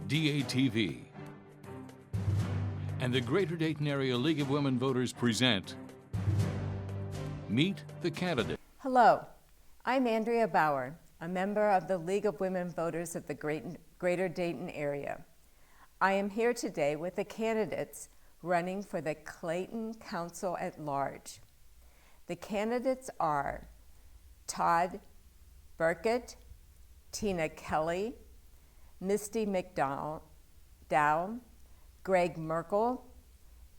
DATV, and the Greater Dayton Area League of Women Voters present Meet the Candidate. Hello, I'm Andrea Bauer, a member of the League of Women Voters of the Greater Dayton area. I am here today with the candidates running for the Clayton Council at Large. The candidates are Todd Burkett, Tina Kelly, Misty McDowell, Greg Merkel,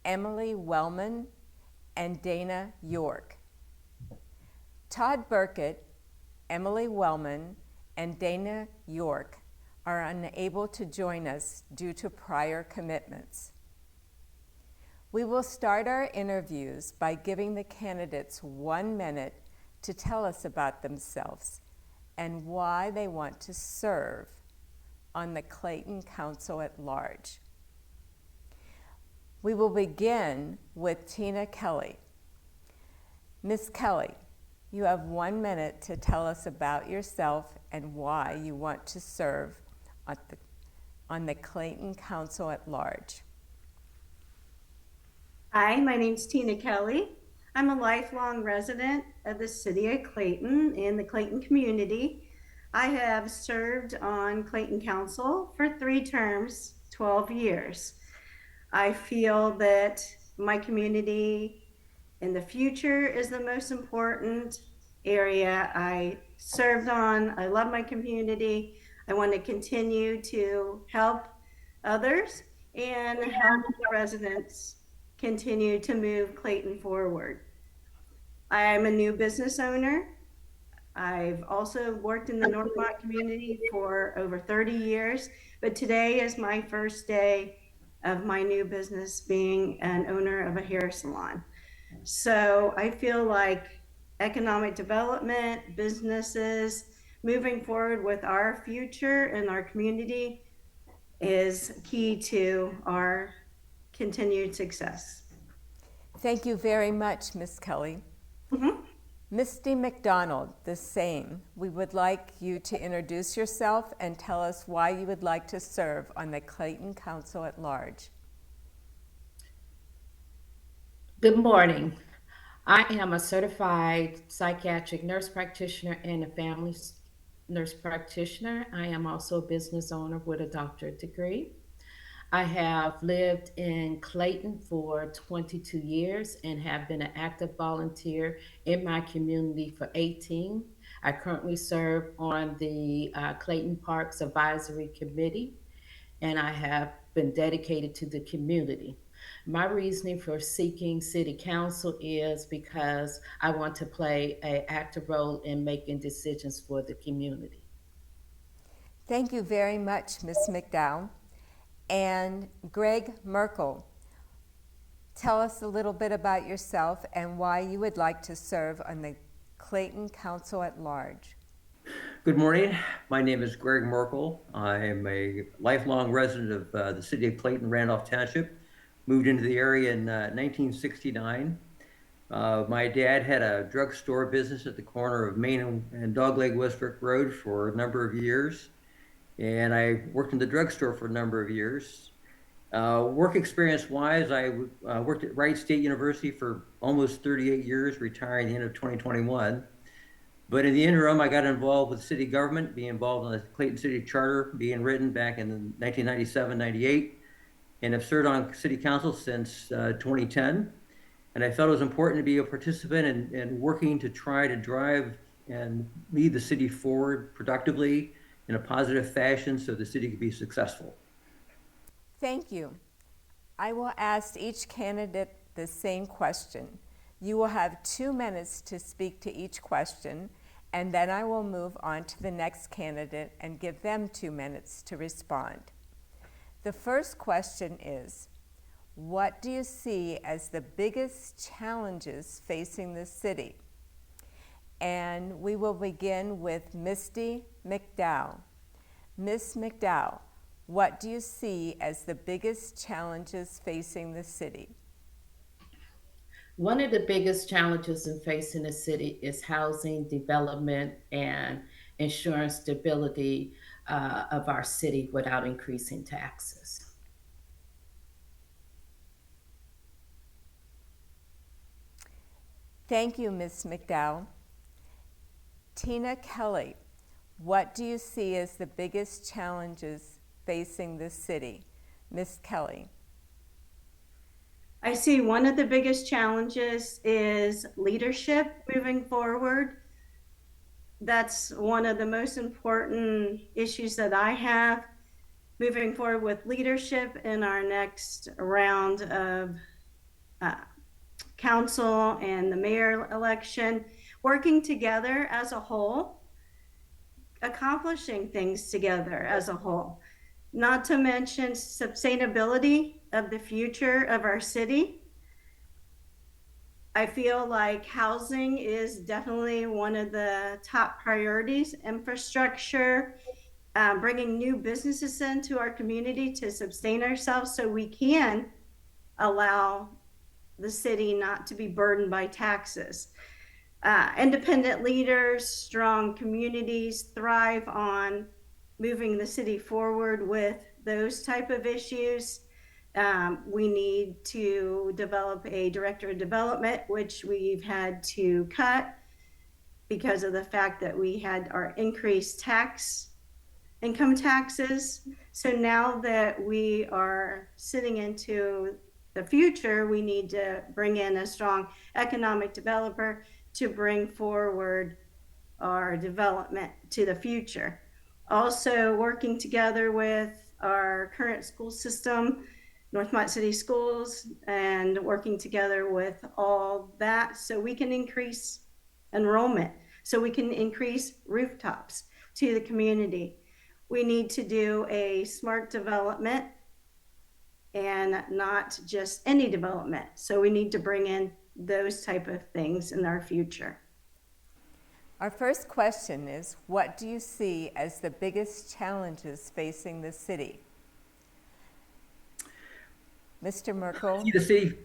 Emily Wellman, and Dana York. Todd Burkett, Emily Wellman, and Dana York are unable to join us due to prior commitments. We will start our interviews by giving the candidates 1 minute to tell us about themselves and why they want to serve on the Clayton Council at Large. We will begin with Tina Kelly. Ms. Kelly, you have 1 minute to tell us about yourself and why you want to serve on the Clayton Council at Large. Hi, my name's Tina Kelly. I'm a lifelong resident of the city of Clayton and the Clayton community. I have served on Clayton Council for 3 terms, 12 years. I feel that my community in the future is the most important area I served on. I love my community. I want to continue to help others and help the residents continue to move Clayton forward. I'm a new business owner. I've also worked in the Northmont community for over 30 years, but today is my first day of my new business being an owner of a hair salon. So I feel like economic development, businesses, moving forward with our future and our community is key to our continued success. Thank you very much, Ms. Kelly. Misty McDonald, the same. We would like you to introduce yourself and tell us why you would like to serve on the Clayton Council at Large. Good morning. I am a certified psychiatric nurse practitioner and a family nurse practitioner. I am also a business owner with a doctorate degree. I have lived in Clayton for 22 years and have been an active volunteer in my community for 18. I currently serve on the Clayton Parks Advisory Committee, and I have been dedicated to the community. My reasoning for seeking city council is because I want to play an active role in making decisions for the community. Thank you very much, Ms. McDowell. And Greg Merkel, tell us a little bit about yourself and why you would like to serve on the Clayton Council at Large. Good morning. My name is Greg Merkel. I am a lifelong resident of the city of Clayton, Randolph Township. Moved into the area in 1969. My dad had a drugstore business at the corner of Main and Dogleg Westbrook Road for a number of years. And I worked in the drugstore for a number of years. Work experience-wise, I worked at Wright State University for almost 38 years, retiring at the end of 2021. But in the interim, I got involved with city government, being involved in the Clayton City Charter being written back in 1997-98, and have served on city council since 2010. And I felt it was important to be a participant in working to try to drive and lead the city forward productively in a positive fashion so the city could be successful. Thank you. I will ask each candidate the same question. You will have 2 minutes to speak to each question, and then I will move on to the next candidate and give them 2 minutes to respond. The first question is, what do you see as the biggest challenges facing the city? And we will begin with Misty McDowell. Ms. McDowell, what do you see as the biggest challenges facing the city? One of the biggest challenges in facing the city is housing development and ensuring stability of our city without increasing taxes. Thank you, Ms. McDowell. Tina Kelly, what do you see as the biggest challenges facing this city? Ms. Kelly. I see one of the biggest challenges is leadership moving forward. That's one of the most important issues that I have moving forward with leadership in our next round of council and the mayor election, working together as a whole, accomplishing things together as a whole, not to mention sustainability of the future of our city. I feel like housing is definitely one of the top priorities, infrastructure, bringing new businesses into our community to sustain ourselves so we can allow the city not to be burdened by taxes. Independent leaders, strong communities thrive on moving the city forward with those type of issues. We need to develop a director of development, which we've had to cut because of the fact that we had our increased income taxes. So now that we are sitting into the future, we need to bring in a strong economic developer to bring forward our development to the future. Also working together with our current school system, Northmont City Schools, and working together with all that so we can increase enrollment, so we can increase rooftops to the community. We need to do a smart development and not just any development. So we need to bring in those type of things in our future. Our first question is, what do you see as the biggest challenges facing the city? Mr. Merkel, See the city,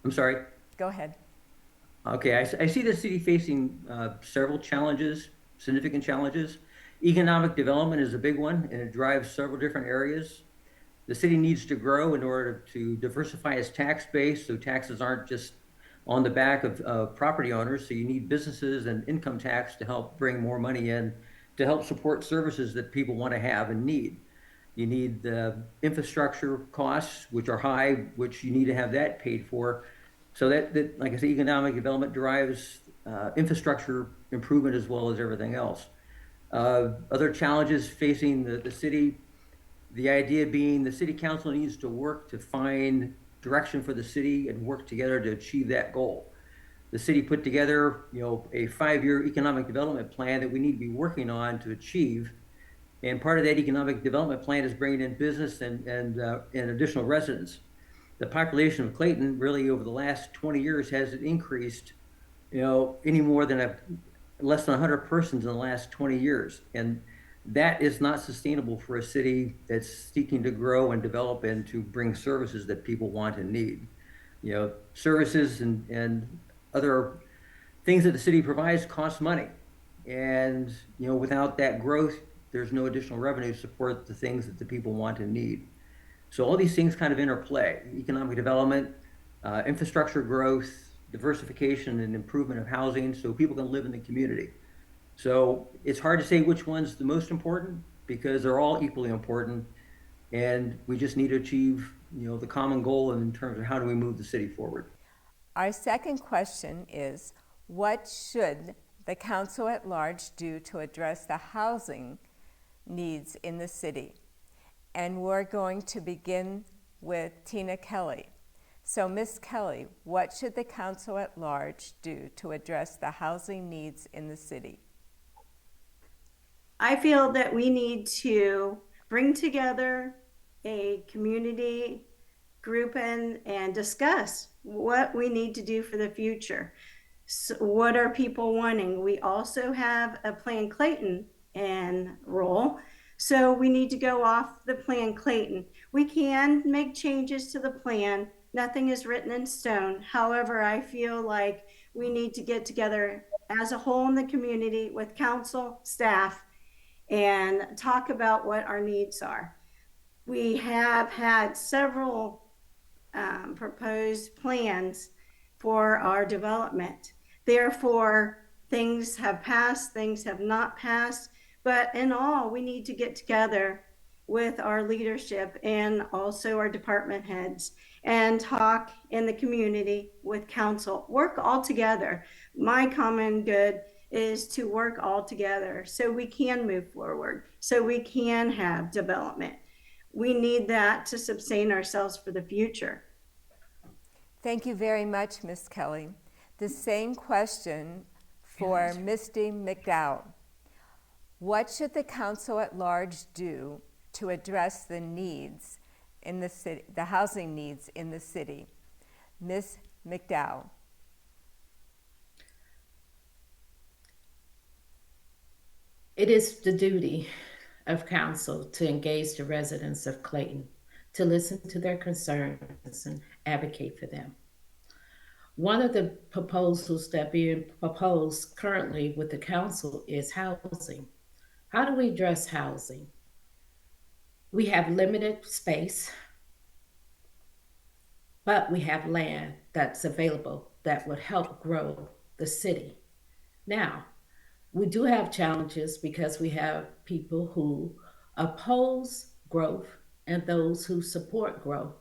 I'm sorry. go ahead. Okay, I see the city facing several challenges, significant challenges. Economic development is a big one, and it drives several different areas. The city needs to grow in order to diversify its tax base, so taxes aren't just on the back of property owners. So you need businesses and income tax to help bring more money in to help support services that people want to have and need. You need the infrastructure costs, which are high, which you need to have that paid for. So that like I say, economic development drives infrastructure improvement as well as everything else. Other challenges facing the city, the idea being the city council needs to work to find direction for the city and work together to achieve that goal. The city put together, a 5-year economic development plan that we need to be working on to achieve. And part of that economic development plan is bringing in business and additional residents. The population of Clayton really over the last 20 years hasn't increased, any more than less than 100 persons in the last 20 years. And that is not sustainable for a city that's seeking to grow and develop and to bring services that people want and need. Services and other things that the city provides cost money. And, without that growth, there's no additional revenue to support the things that the people want and need. So all these things kind of interplay: economic development, infrastructure growth, diversification and improvement of housing so people can live in the community. So it's hard to say which one's the most important because they're all equally important, and we just need to achieve, the common goal in terms of how do we move the city forward. Our second question is, what should the council at large do to address the housing needs in the city? And we're going to begin with Tina Kelly. So Ms. Kelly, what should the council at large do to address the housing needs in the city? I feel that we need to bring together a community group and discuss what we need to do for the future. So what are people wanting? We also have a Plan Clayton and role. So we need to go off the Plan Clayton. We can make changes to the plan. Nothing is written in stone. However, I feel like we need to get together as a whole in the community with council, staff, and talk about what our needs are. We have had several proposed plans for our development. Therefore, things have passed, things have not passed, but in all, we need to get together with our leadership and also our department heads and talk in the community with council, work all together. My common good is to work all together so we can move forward, so we can have development. We need that to sustain ourselves for the future. Thank you very much, Ms. Kelly. The same question for Misty McDowell. What should the council at large do to address the needs in the city, the housing needs in the city? Ms. McDowell. It is the duty of council to engage the residents of Clayton, to listen to their concerns and advocate for them. One of the proposals that being proposed currently with the council is housing. How do we address housing? We have limited space, but we have land that's available that would help grow the city. Now, we do have challenges because we have people who oppose growth and those who support growth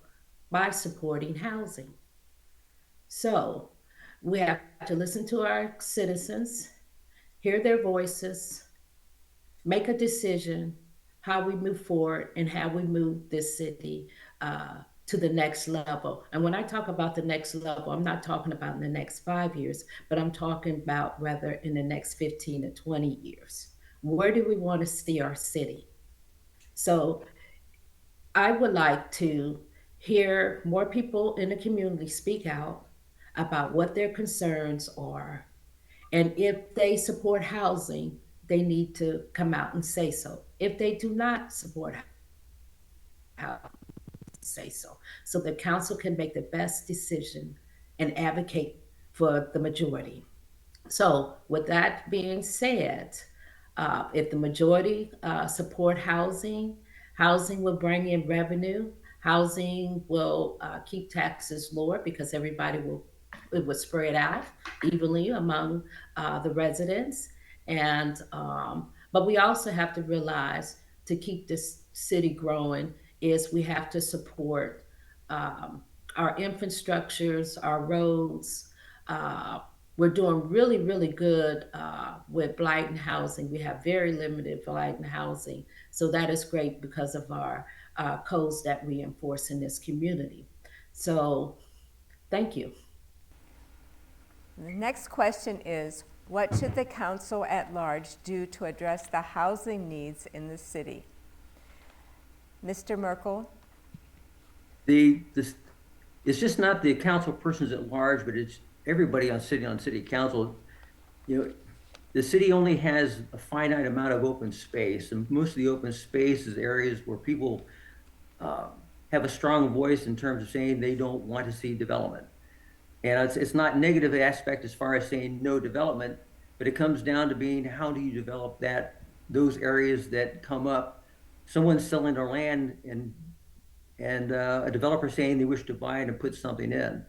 by supporting housing. So we have to listen to our citizens, hear their voices, make a decision how we move forward and how we move this city to the next level. And when I talk about the next level, I'm not talking about in the next 5 years, but I'm talking about rather in the next 15 to 20 years. Where do we want to see our city? So I would like to hear more people in the community speak out about what their concerns are. And if they support housing, they need to come out and say so. If they do not support housing, say so the council can make the best decision and advocate for the majority. So with that being said, if the majority support housing, housing will bring in revenue. Housing will keep taxes lower because it will spread out evenly among the residents. And but we also have to realize to keep this city growing is we have to support um, our infrastructures, our roads. Uh, we're doing really, really good with blight and housing. We have very limited blight and housing. So that is great because of our codes that we enforce in this community. So thank you. The next question is, what should the council at large do to address the housing needs in the city? Mr. Merkel? It's just not the council persons at large, but it's everybody on city council. You know, the city only has a finite amount of open space, and most of the open space is areas where people have a strong voice in terms of saying they don't want to see development. And it's not negative aspect as far as saying no development, but it comes down to being how do you develop those areas that come up. Someone's selling their land and a developer saying they wish to buy it and put something in.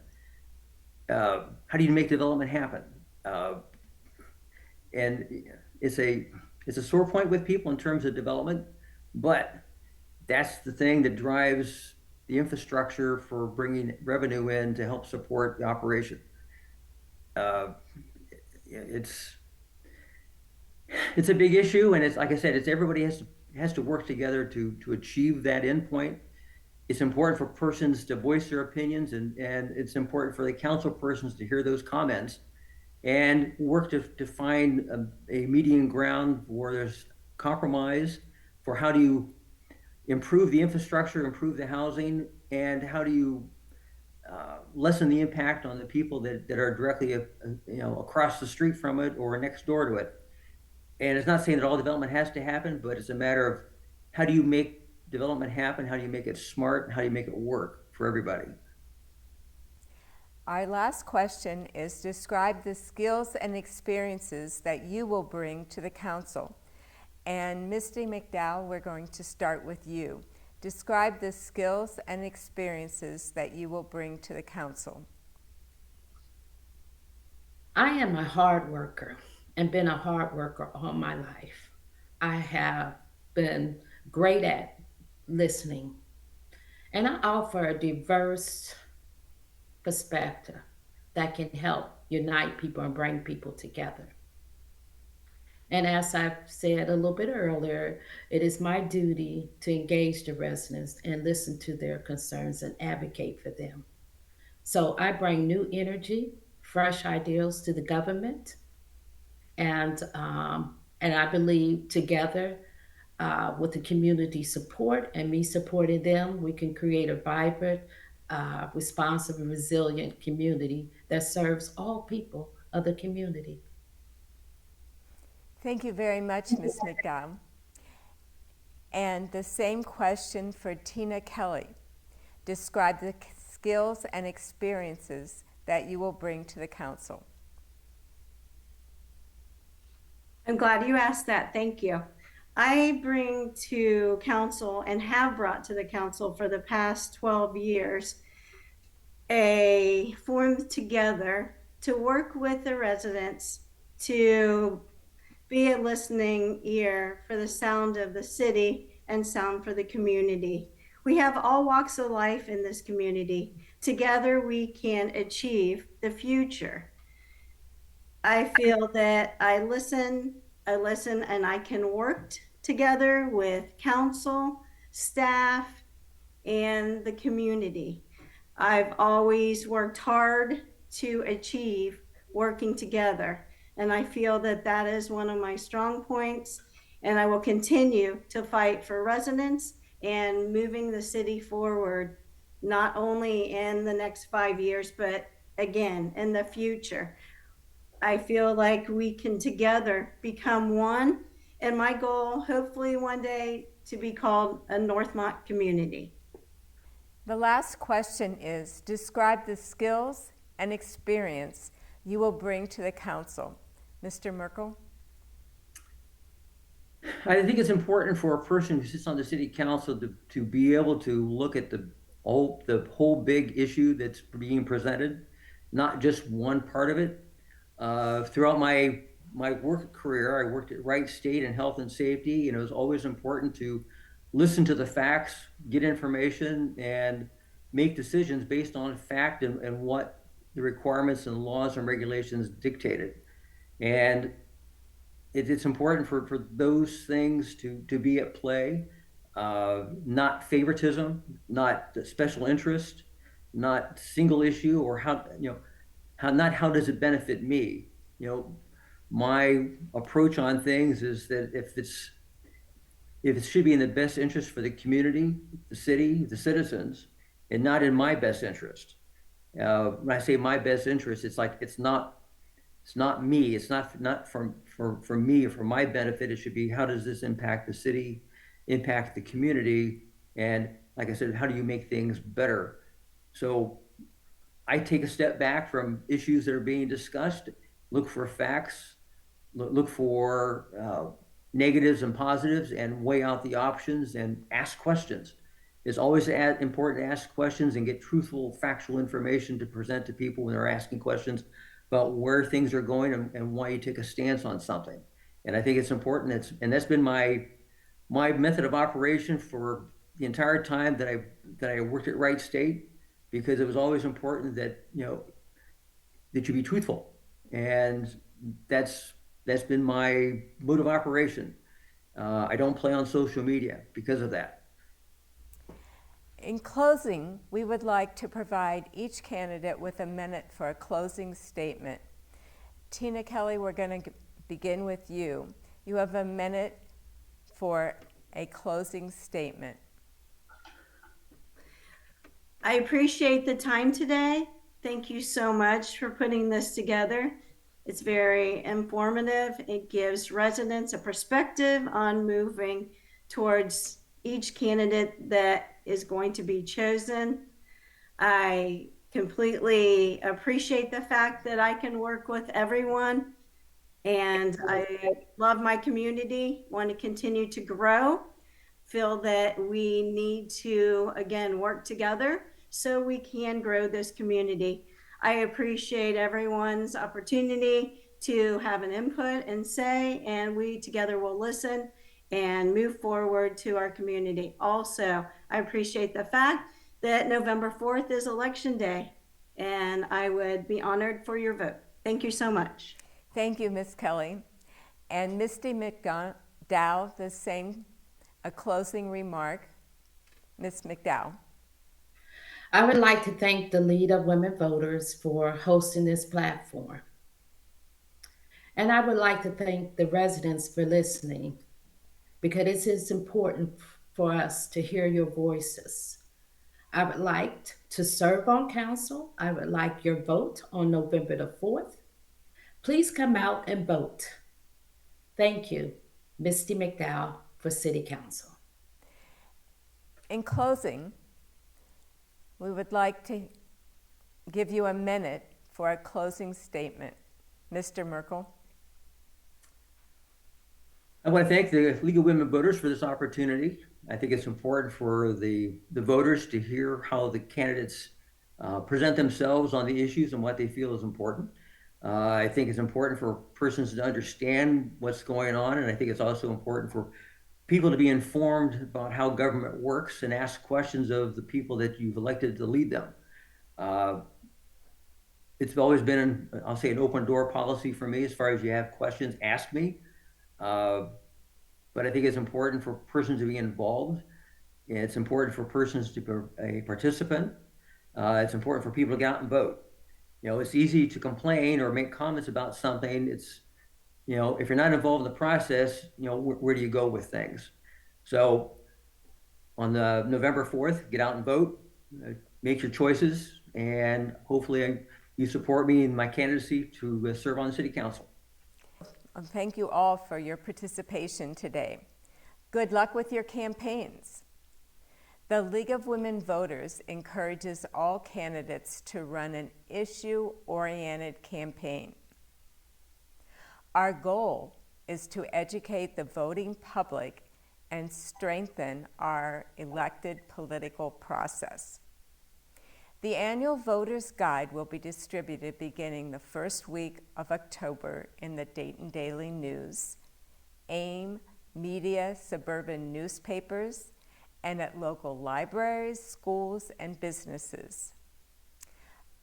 How do you make development happen? And it's a sore point with people in terms of development, but that's the thing that drives the infrastructure for bringing revenue in to help support the operation. It's a big issue, and it's like I said, it's everybody has to work together to achieve that endpoint. It's important for persons to voice their opinions, and it's important for the council persons to hear those comments and work to find a median ground where there's compromise for how do you improve the infrastructure, improve the housing, and how do you lessen the impact on the people that are directly across the street from it or next door to it. And it's not saying that all development has to happen, but it's a matter of how do you make development happen, how do you make it smart, and how do you make it work for everybody. Our last question is, describe the skills and experiences that you will bring to the council. And Misty McDowell, we're going to start with you. Describe the skills and experiences that you will bring to the council. I am a hard worker and been a hard worker all my life. I have been great at listening, and I offer a diverse perspective that can help unite people and bring people together. And as I've said a little bit earlier, it is my duty to engage the residents and listen to their concerns and advocate for them. So I bring new energy, fresh ideas to the government, and I believe together with the community support and me supporting them, we can create a vibrant, responsive, and resilient community that serves all people of the community. Thank you very much, Ms. McDowell. And the same question for Tina Kelly. Describe the skills and experiences that you will bring to the council. I'm glad you asked that. Thank you. I bring to council and have brought to the council for the past 12 years a formed together to work with the residents to be a listening ear for the sound of the city and sound for the community. We have all walks of life in this community. Together we can achieve the future. I feel that I listen, and I can work together with council, staff, and the community. I've always worked hard to achieve working together, and I feel that that is one of my strong points, and I will continue to fight for residents and moving the city forward, not only in the next 5 years, but again, in the future. I feel like we can together become one, and my goal, hopefully one day, to be called a Northmont community. The last question is, describe the skills and experience you will bring to the council. Mr. Merkel? I think it's important for a person who sits on the city council to be able to look at the whole big issue that's being presented, not just one part of it. Throughout my work career, I worked at Wright State in health and safety, and it was always important to listen to the facts, get information, and make decisions based on fact and what the requirements and laws and regulations dictated. And it's important for those things to be at play, not favoritism, not special interest, not single issue, or how does it benefit me? My approach on things is that if it should be in the best interest for the community, the city, the citizens, and not in my best interest. When I say my best interest, it's like it's not me. It's not for me or for my benefit. It should be, how does this impact the city, impact the community, and like I said, how do you make things better? So I take a step back from issues that are being discussed, look for facts, look for negatives and positives, and weigh out the options and ask questions. It's always important to ask questions and get truthful, factual information to present to people when they're asking questions about where things are going and why you take a stance on something. And I think it's important. That's been my method of operation for the entire time that I worked at Wright State, because it was always important that that you be truthful, and that's been my mode of operation. I don't play on social media because of that. In closing, we would like to provide each candidate with a minute for a closing statement. Tina Kelly, we're going to begin with you. You have a minute for a closing statement. I appreciate the time today. Thank you so much for putting this together. It's very informative. It gives residents a perspective on moving towards each candidate that is going to be chosen. I completely appreciate the fact that I can work with everyone And I love my community, want to continue to grow, feel that we need to, again, work together so we can grow this community. I appreciate everyone's opportunity to have an input and say, and we together will listen and move forward to our community. Also, I appreciate the fact that November 4th is Election Day, and I would be honored for your vote. Thank you so much. Thank you, Ms. Kelly. And Misty McDowell, the same, a closing remark. Ms. McDowell. I would like to thank the League of Women Voters for hosting this platform. And I would like to thank the residents for listening, because it is important for us to hear your voices. I would like to serve on council. I would like your vote on November the 4th. Please come out and vote. Thank you, Misty McDowell for City Council. In closing, we would like to give you a minute for a closing statement. Mr. Merkel. I want to thank the League of Women Voters for this opportunity. I think it's important for the voters to hear how the candidates present themselves on the issues and what they feel is important. I think it's important for persons to understand what's going on, and I think it's also important for people to be informed about how government works and ask questions of the people that you've elected to lead them. It's always been, I'll say, an open door policy for me. As far as you have questions, ask me. But I think it's important for persons to be involved. It's important for persons to be a participant. It's important for people to get out and vote. You know, it's easy to complain or make comments about something. It's, you know, if you're not involved in the process, you know, where do you go with things? So on the November 4th, get out and vote, make your choices, and hopefully you support me in my candidacy to serve on the City Council. Thank you all for your participation today. Good luck with your campaigns. The League of Women Voters encourages all candidates to run an issue-oriented campaign. Our goal is to educate the voting public and strengthen our elected political process. The annual Voter's Guide will be distributed beginning the first week of October in the Dayton Daily News, AIM Media suburban newspapers, and at local libraries, schools, and businesses.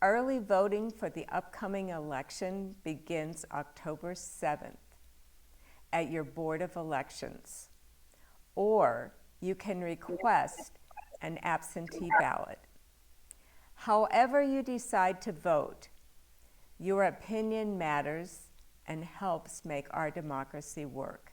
Early voting for the upcoming election begins October 7th at your Board of Elections, or you can request an absentee ballot. However you decide to vote, your opinion matters and helps make our democracy work.